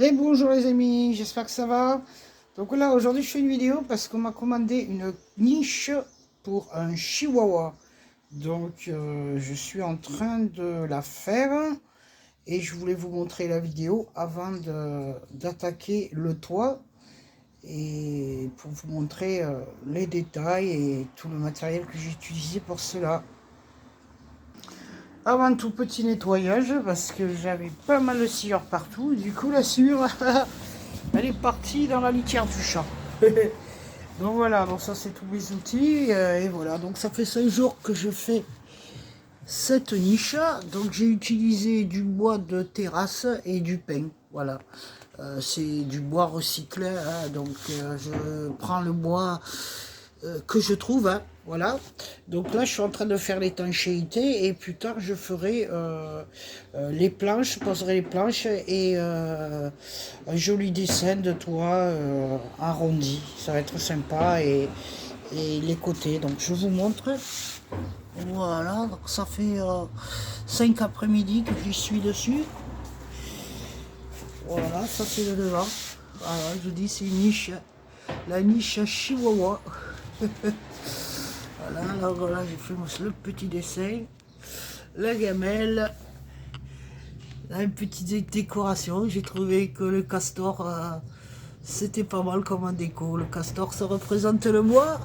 Et bonjour les amis, j'espère que ça va. Donc là aujourd'hui je fais une vidéo parce qu'on m'a commandé une niche pour un chihuahua. Donc je suis en train de la faire et je voulais vous montrer la vidéo avant d'attaquer le toit et pour vous montrer les détails et tout le matériel que j'ai utilisé pour cela. Avant tout, petit nettoyage parce que j'avais pas mal de sueur partout. Du coup la sueur elle est partie dans la litière du chat. Donc voilà, donc ça c'est tous mes outils. Et voilà, donc ça fait 5 jours que je fais cette niche. Donc j'ai utilisé du bois de terrasse et du pin. Voilà. C'est du bois recyclé. Hein, donc je prends le bois que je trouve. Hein, voilà. Donc là je suis en train de faire l'étanchéité et plus tard je ferai les planches, je poserai les planches et un joli dessin de toit arrondi. Ça va être sympa et les côtés. Donc je vous montre. Voilà, donc ça fait 5 après-midi que j'y suis dessus. Voilà, ça c'est le devant. Voilà, je dis c'est une niche. La niche chihuahua. Voilà, là, voilà, j'ai fait le petit dessin. La gamelle. Là, une petite décoration. J'ai trouvé que le castor, c'était pas mal comme un déco. Le castor, ça représente le bois.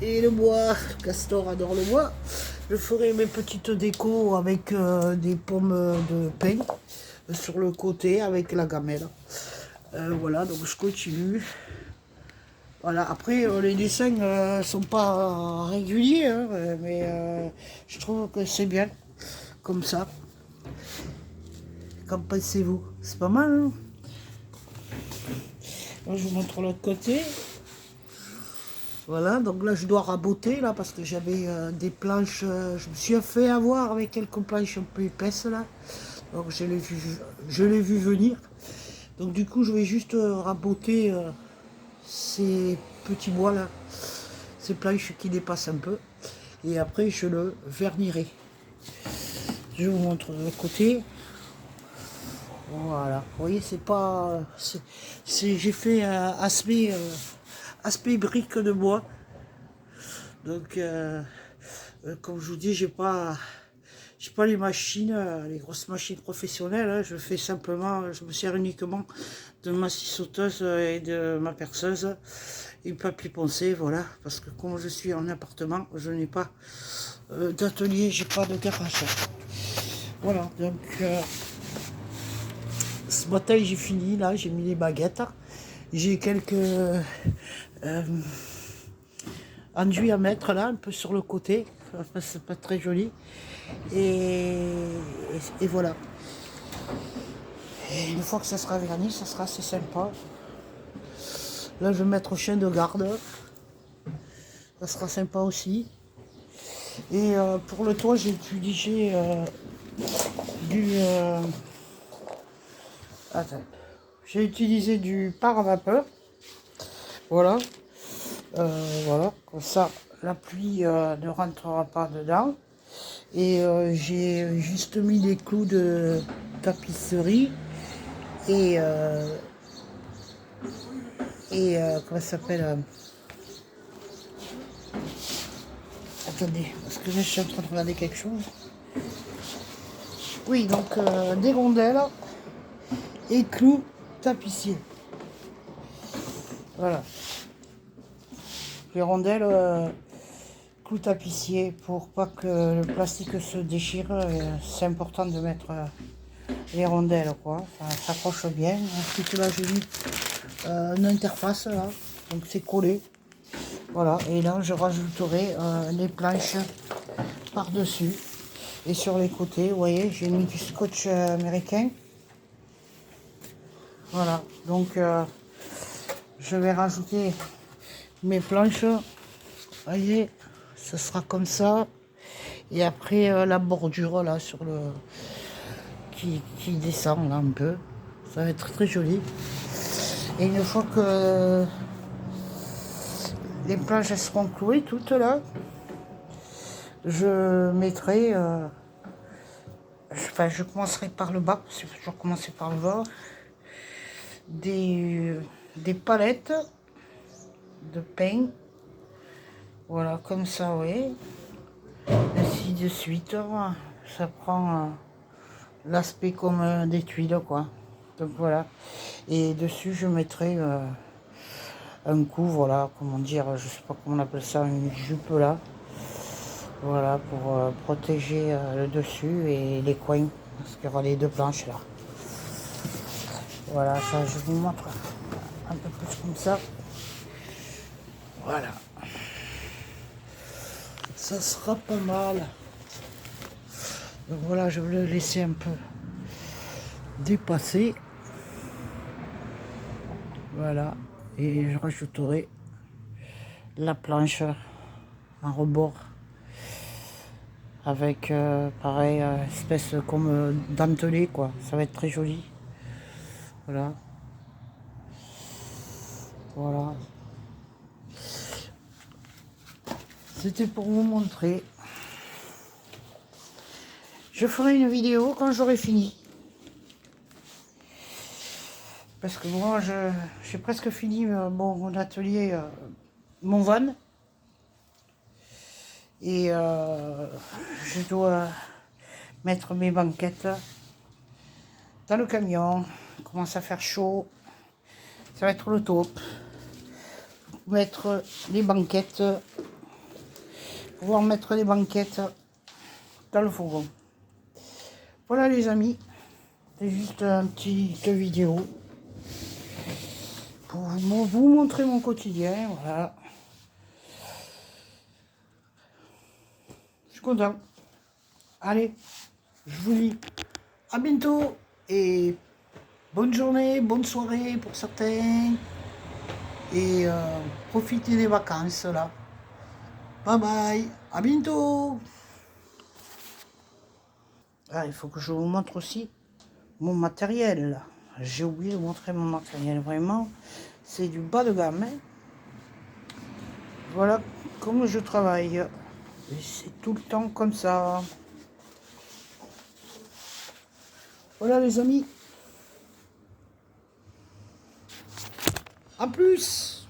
Et le bois, castor adore le bois. Je ferai mes petites décos avec des pommes de pin sur le côté avec la gamelle. Voilà, donc je continue. Voilà, après les dessins sont pas réguliers, hein, mais je trouve que c'est bien comme ça. Qu'en pensez-vous? C'est pas mal, hein? Là, je vous montre l'autre côté. Voilà, donc là je dois raboter là parce que j'avais des planches, je me suis fait avoir avec quelques planches un peu épaisses là. Donc je l'ai vu venir. Donc du coup je vais juste raboter ces petits bois là, ces planches qui dépassent un peu. Et après je le vernirai. Je vous montre de l'autre côté. Voilà, vous voyez c'est pas, j'ai fait aspect brique de bois. Donc, comme je vous dis, j'ai pas les machines, les grosses machines professionnelles. Hein. Je fais simplement, je me sers uniquement de ma scie sauteuse et de ma perceuse et papier poncé, voilà. Parce que comme je suis en appartement, je n'ai pas d'atelier, j'ai pas de garage. Voilà, donc ce matin j'ai fini, là, j'ai mis les baguettes. J'ai quelques enduit à mettre là, un peu sur le côté, c'est pas très joli. Et voilà. Et une fois que ça sera verni, ça sera assez sympa. Là, je vais mettre au chien de garde. Ça sera sympa aussi. Et pour le toit, j'ai utilisé du... attends. J'ai utilisé du par à vapeur. Voilà. Voilà. Comme ça, la pluie ne rentrera pas dedans. Et j'ai juste mis des clous de tapisserie et comment ça s'appelle attendez, parce que là je suis en train de regarder quelque chose. Oui, donc des rondelles et clous tapissiers. Voilà. Les rondelles, clous tapissiers pour pas que le plastique se déchire. C'est important de mettre les rondelles, quoi. Ça s'accroche bien. Ensuite, là, j'ai mis une interface, là. Donc, c'est collé. Voilà. Et là, je rajouterai les planches par-dessus. Et sur les côtés, vous voyez, j'ai mis du scotch américain. Voilà. Donc, je vais rajouter mes planches. Vous voyez, ce sera comme ça. Et après, la bordure, là, sur le... qui descend, là, un peu. Ça va être très joli. Et une fois que les planches elles seront clouées toutes là, je mettrai... enfin, je commencerai par le bas, parce qu'il faut toujours commencer par le bas. des palettes de pain. Voilà, comme ça, oui. Ainsi de suite. Ça prend l'aspect comme des tuiles, quoi. Donc voilà. Et dessus, je mettrai un coup, voilà, comment dire, je sais pas comment on appelle ça, une jupe là. Voilà, pour protéger le dessus et les coins. Parce qu'il y aura les deux planches là. Voilà, ça, je vous montre un peu plus comme ça. Voilà. Ça sera pas mal. Donc voilà, je vais le laisser un peu dépasser. Voilà. Et je rajouterai la planche en rebord. Avec pareil, espèce comme dentelé, quoi. Ça va être très joli. Voilà. Voilà. C'était pour vous montrer. Je ferai une vidéo quand j'aurai fini. Parce que moi, j'ai presque fini mon atelier, mon van. Et je dois mettre mes banquettes dans le camion. Il commence à faire chaud. Ça va être le top. Mettre les banquettes. Pouvoir mettre les banquettes dans le fourgon. Voilà les amis. C'est juste une petite vidéo. Pour vous montrer mon quotidien. Voilà. Je suis content. Allez, je vous dis à bientôt et bonne journée, bonne soirée pour certains. Et profitez des vacances là. Bye bye, à bientôt. Ah, il faut que je vous montre aussi mon matériel. J'ai oublié de montrer mon matériel, vraiment. C'est du bas de gamme. Hein. Voilà comment je travaille. Et c'est tout le temps comme ça. Voilà les amis. À plus.